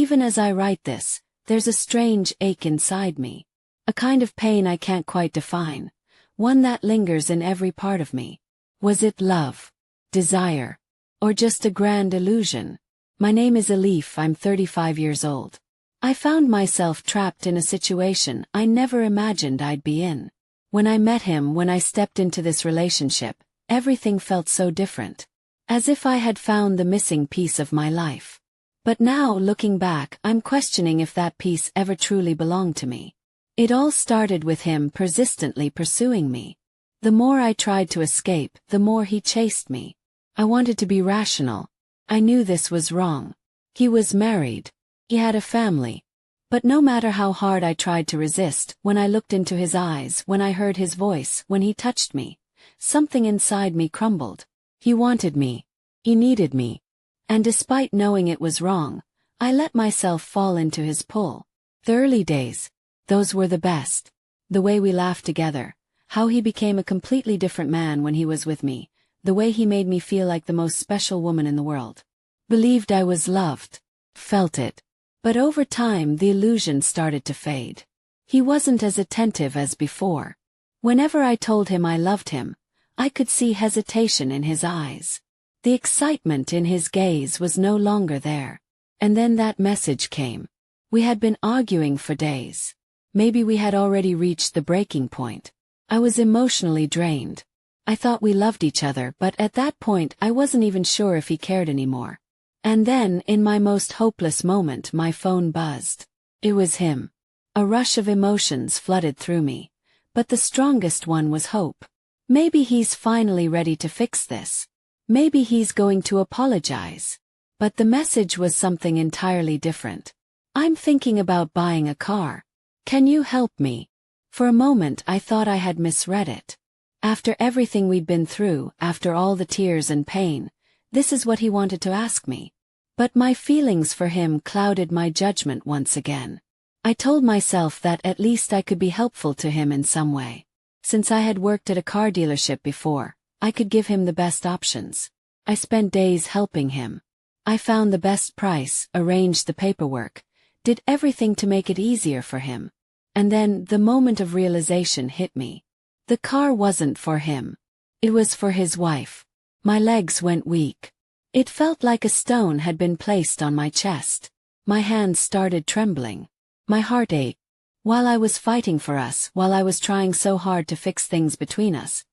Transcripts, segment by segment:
Even as I write this, there's a strange ache inside me. A kind of pain I can't quite define. One that lingers in every part of me. Was it love? Desire? Or just a grand illusion? My name is Elif, I'm 35 years old. I found myself trapped in a situation I never imagined I'd be in. When I met him, when I stepped into this relationship, everything felt so different. As if I had found the missing piece of my life. But now, looking back, I'm questioning if that piece ever truly belonged to me. It all started with him persistently pursuing me. The more I tried to escape, the more he chased me. I wanted to be rational. I knew this was wrong. He was married. He had a family. But no matter how hard I tried to resist, when I looked into his eyes, when I heard his voice, when he touched me, something inside me crumbled. He wanted me. He needed me. And despite knowing it was wrong, I let myself fall into his pull. The early days, those were the best. The way we laughed together, how he became a completely different man when he was with me, the way he made me feel like the most special woman in the world. Believed I was loved. Felt it. But over time the illusion started to fade. He wasn't as attentive as before. Whenever I told him I loved him, I could see hesitation in his eyes. The excitement in his gaze was no longer there. And then that message came. We had been arguing for days. Maybe we had already reached the breaking point. I was emotionally drained. I thought we loved each other, but at that point I wasn't even sure if he cared anymore. And then, in my most hopeless moment, my phone buzzed. It was him. A rush of emotions flooded through me. But the strongest one was hope. Maybe he's finally ready to fix this. Maybe he's going to apologize. But the message was something entirely different. I'm thinking about buying a car. Can you help me? For a moment I thought I had misread it. After everything we'd been through, after all the tears and pain, this is what he wanted to ask me. But my feelings for him clouded my judgment once again. I told myself that at least I could be helpful to him in some way. Since I had worked at a car dealership before, I could give him the best options. I spent days helping him. I found the best price, arranged the paperwork, did everything to make it easier for him. And then the moment of realization hit me. The car wasn't for him. It was for his wife. My legs went weak. It felt like a stone had been placed on my chest. My hands started trembling. My heart ached. While I was fighting for us, while I was trying so hard to fix things between us,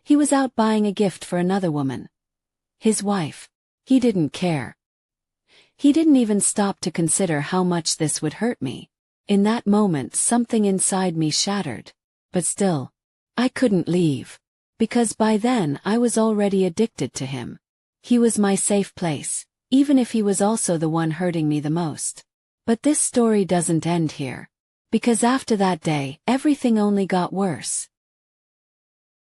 he was out buying a gift for another woman. His wife. He didn't care. He didn't even stop to consider how much this would hurt me. In that moment something inside me shattered. But still, I couldn't leave. Because by then I was already addicted to him. He was my safe place, even if he was also the one hurting me the most. But this story doesn't end here. Because after that day, everything only got worse.